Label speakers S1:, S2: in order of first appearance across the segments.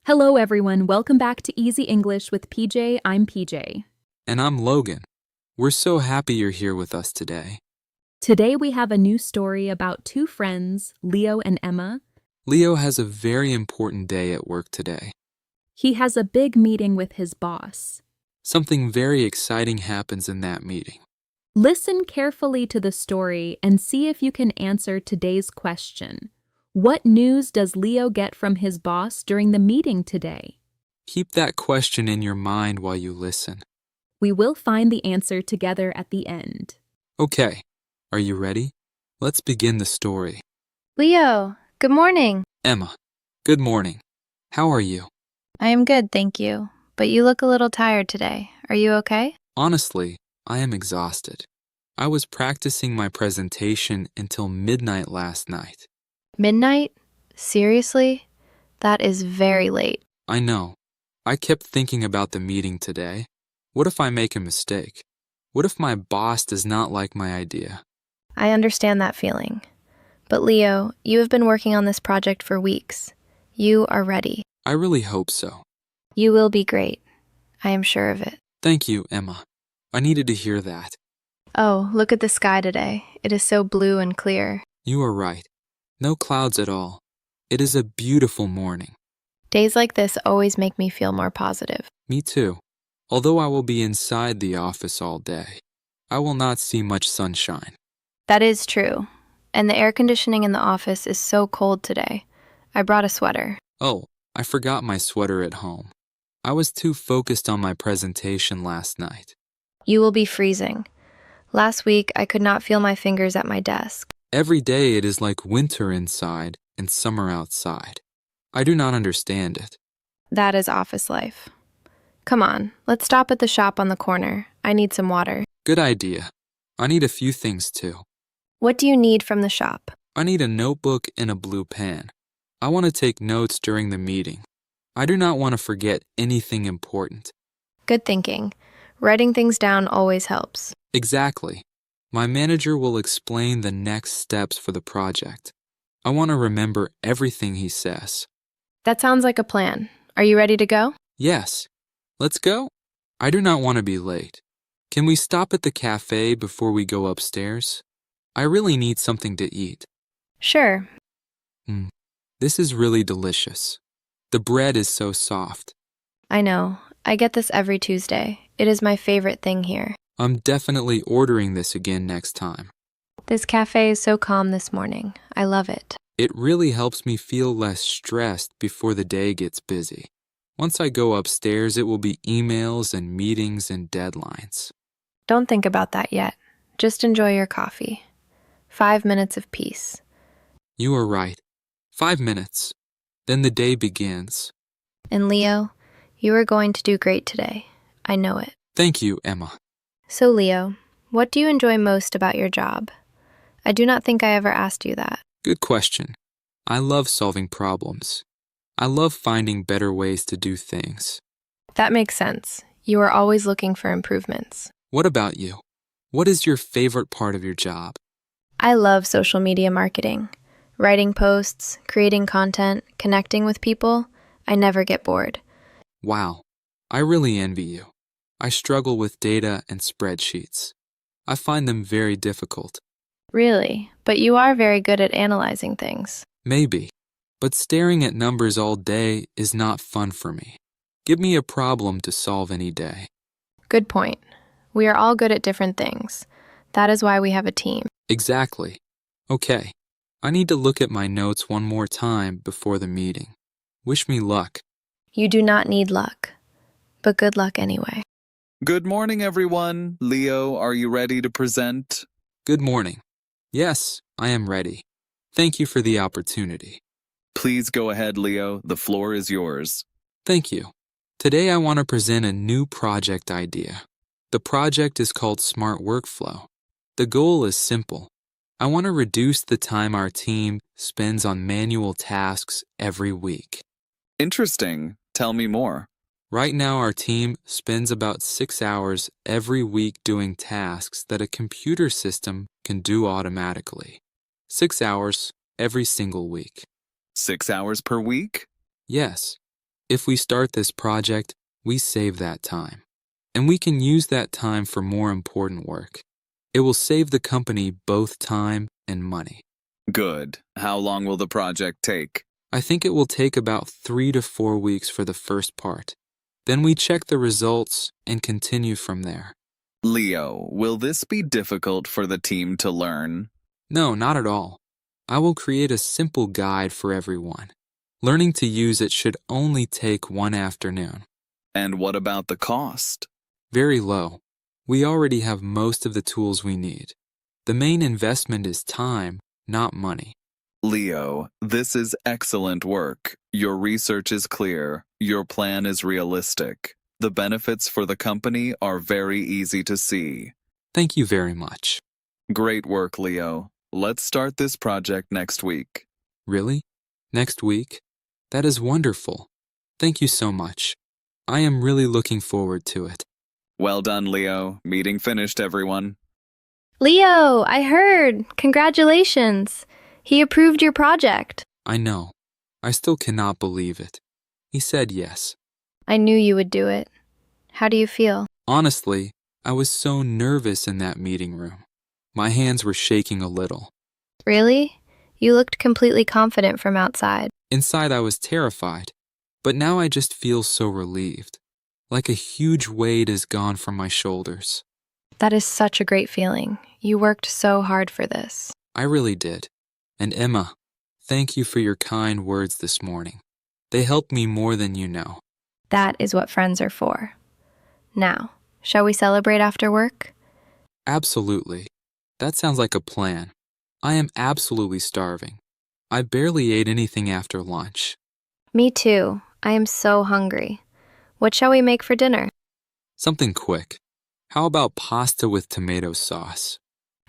S1: Hello, everyone. Welcome back to Easy English with PJ. I'm PJ.
S2: And I'm Logan. We're so happy you're here with us today.
S1: Today we have a new story about two friends, Leo and Emma.
S2: Leo has a very important day at work today.
S1: He has a big meeting with his boss.
S2: Something very exciting happens in that meeting.
S1: Listen carefully to the story and see if you can answer today's question. What news does Leo get from his boss during the meeting today?
S2: Keep that question in your mind while you listen.
S1: We will find the answer together at the end.
S2: Okay, are you ready? Let's begin the story.
S3: Leo, good morning.
S2: Emma, good morning. How are you?
S3: I am good, thank you. But you look a little tired today. Are you okay?
S2: Honestly, I am exhausted. I was practicing my presentation until midnight last night.
S3: Midnight? Seriously? That is very late.
S2: I know. I kept thinking about the meeting today. What if I make a mistake? What if my boss does not like my idea?
S3: I understand that feeling. But Leo, you have been working on this project for weeks. You are ready.
S2: I really hope so.
S3: You will be great. I am sure of it.
S2: Thank you, Emma. I needed to hear that.
S3: Oh, look at the sky today. It is so blue and clear.
S2: You are right. No clouds at all. It is a beautiful morning.
S3: Days like this always make me feel more positive.
S2: Me too. Although I will be inside the office all day, I will not see much sunshine.
S3: That is true. And the air conditioning in the office is so cold today. I brought a sweater.
S2: Oh, I forgot my sweater at home. I was too focused on my presentation last night.
S3: You will be freezing. Last week, I could not feel my fingers at my desk.
S2: Every day it is like winter inside and summer outside. I do not understand it.
S3: That is office life. Come on, let's stop at the shop on the corner. I need some water.
S2: Good idea. I need a few things too.
S3: What do you need from the shop?
S2: I need a notebook and a blue pen. I want to take notes during the meeting. I do not want to forget anything important.
S3: Good thinking. Writing things down always helps.
S2: Exactly. My manager will explain the next steps for the project. I want to remember everything he says.
S3: That sounds like a plan. Are you ready to go?
S2: Yes. Let's go. I do not want to be late. Can we stop at the cafe before we go upstairs? I really need something to eat.
S3: Sure.
S2: This is really delicious. The bread is so soft.
S3: I know. I get this every Tuesday. It is my favorite thing here.
S2: I'm definitely ordering this again next time.
S3: This cafe is so calm this morning. I love it.
S2: It really helps me feel less stressed before the day gets busy. Once I go upstairs, it will be emails and meetings and deadlines.
S3: Don't think about that yet. Just enjoy your coffee. 5 minutes of peace.
S2: You are right. 5 minutes. Then the day begins.
S3: And Leo, you are going to do great today. I know it.
S2: Thank you, Emma.
S3: So Leo, what do you enjoy most about your job? I do not think I ever asked you that.
S2: Good question. I love solving problems. I love finding better ways to do things.
S3: That makes sense. You are always looking for improvements.
S2: What about you? What is your favorite part of your job?
S3: I love social media marketing. Writing posts, creating content, connecting with people. I never get bored.
S2: Wow, I really envy you. I struggle with data and spreadsheets. I find them very difficult.
S3: Really? But you are very good at analyzing things.
S2: Maybe, but staring at numbers all day is not fun for me. Give me a problem to solve any day.
S3: Good point. We are all good at different things. That is why we have a team.
S2: Exactly. Okay, I need to look at my notes one more time before the meeting. Wish me luck.
S3: You do not need luck. But good luck anyway.
S4: Good morning, everyone. Leo, are you ready to present?
S2: Good morning. Yes, I am ready. Thank you for the opportunity.
S4: Please go ahead, Leo. The floor is yours.
S2: Thank you. Today I want to present a new project idea. The project is called Smart Workflow. The goal is simple. I want to reduce the time our team spends on manual tasks every week.
S4: Interesting. Tell me more.
S2: Right now, our team spends about 6 hours every week doing tasks that a computer system can do automatically. 6 hours every single week.
S4: 6 hours per week?
S2: Yes. If we start this project, we save that time. And we can use that time for more important work. It will save the company both time and money.
S4: Good. How long will the project take?
S2: I think it will take about 3 to 4 weeks for the first part. Then we check the results and continue from there.
S4: Leo, will this be difficult for the team to learn?
S2: No, not at all. I will create a simple guide for everyone. Learning to use it should only take 1 afternoon.
S4: And what about the cost?
S2: Very low. We already have most of the tools we need. The main investment is time, not money.
S4: Leo, this is excellent work. Your research is clear. Your plan is realistic. The benefits for the company are very easy to see.
S2: Thank you very much.
S4: Great work, Leo. Let's start this project next week.
S2: Really? Next week? That is wonderful. Thank you so much. I am really looking forward to it.
S4: Well done, Leo. Meeting finished, everyone.
S3: Leo, I heard. Congratulations. He approved your project.
S2: I know. I still cannot believe it. He said yes.
S3: I knew you would do it. How do you feel?
S2: Honestly, I was so nervous in that meeting room. My hands were shaking a little.
S3: Really? You looked completely confident from outside.
S2: Inside, I was terrified. But now I just feel so relieved. Like a huge weight is gone from my shoulders.
S3: That is such a great feeling. You worked so hard for this.
S2: I really did. And Emma, thank you for your kind words this morning. They helped me more than you know.
S3: That is what friends are for. Now, shall we celebrate after work?
S2: Absolutely. That sounds like a plan. I am absolutely starving. I barely ate anything after lunch.
S3: Me too. I am so hungry. What shall we make for dinner?
S2: Something quick. How about pasta with tomato sauce?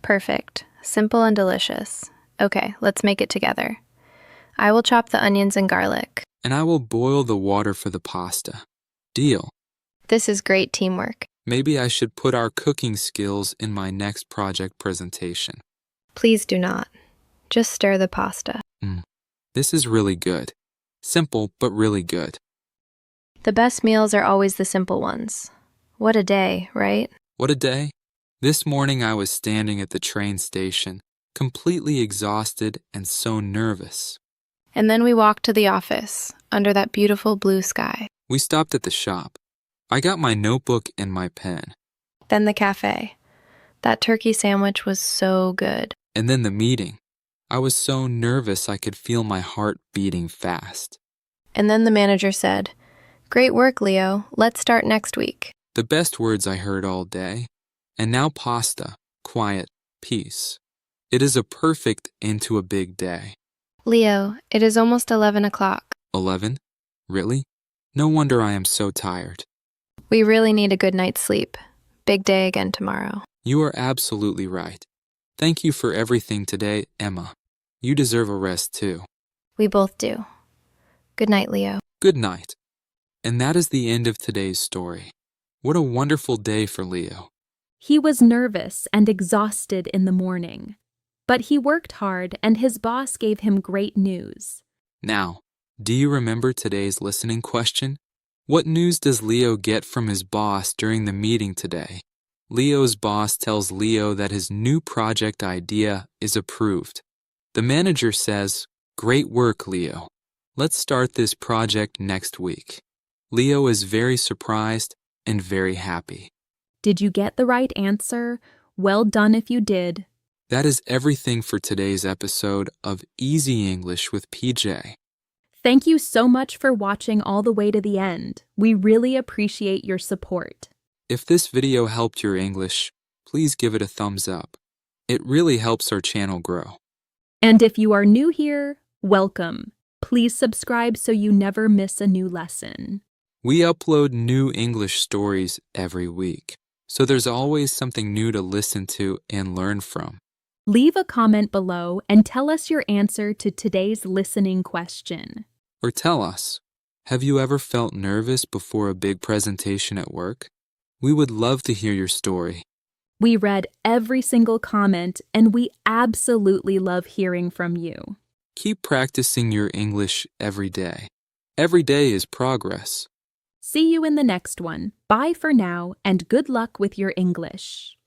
S3: Perfect. Simple and delicious. Okay, let's make it together. I will chop the onions and garlic.
S2: And I will boil the water for the pasta. Deal.
S3: This is great teamwork.
S2: Maybe I should put our cooking skills in my next project presentation.
S3: Please do not. Just stir the pasta.
S2: This is really good. Simple, but really good.
S3: The best meals are always the simple ones. What a day, right?
S2: What a day. This morning I was standing at the train station, completely exhausted and so nervous.
S3: And then we walked to the office, under that beautiful blue sky.
S2: We stopped at the shop. I got my notebook and my pen.
S3: Then the cafe. That turkey sandwich was so good.
S2: And then the meeting. I was so nervous I could feel my heart beating fast.
S3: And then the manager said, "Great work, Leo. Let's start next week."
S2: The best words I heard all day. And now pasta, quiet, peace. It is a perfect end to a big day.
S3: Leo, it is almost 11 o'clock.
S2: 11? Really? No wonder I am so tired.
S3: We really need a good night's sleep. Big day again tomorrow.
S2: You are absolutely right. Thank you for everything today, Emma. You deserve a rest too.
S3: We both do. Good night, Leo.
S2: Good night. And that is the end of today's story. What a wonderful day for Leo.
S1: He was nervous and exhausted in the morning, but he worked hard and his boss gave him great news.
S2: Now, do you remember today's listening question? What news does Leo get from his boss during the meeting today? Leo's boss tells Leo that his new project idea is approved. The manager says, "Great work, Leo. Let's start this project next week." Leo is very surprised and very happy.
S1: Did you get the right answer? Well done if you did.
S2: That is everything for today's episode of Easy English with PJ.
S1: Thank you so much for watching all the way to the end. We really appreciate your support.
S2: If this video helped your English, please give it a thumbs up. It really helps our channel grow.
S1: And if you are new here, welcome. Please subscribe so you never miss a new lesson.
S2: We upload new English stories every week, so there's always something new to listen to and learn from.
S1: Leave a comment below and tell us your answer to today's listening question.
S2: Or tell us, have you ever felt nervous before a big presentation at work? We would love to hear your story.
S1: We read every single comment and we absolutely love hearing from you.
S2: Keep practicing your English every day. Every day is progress.
S1: See you in the next one. Bye for now, and good luck with your English.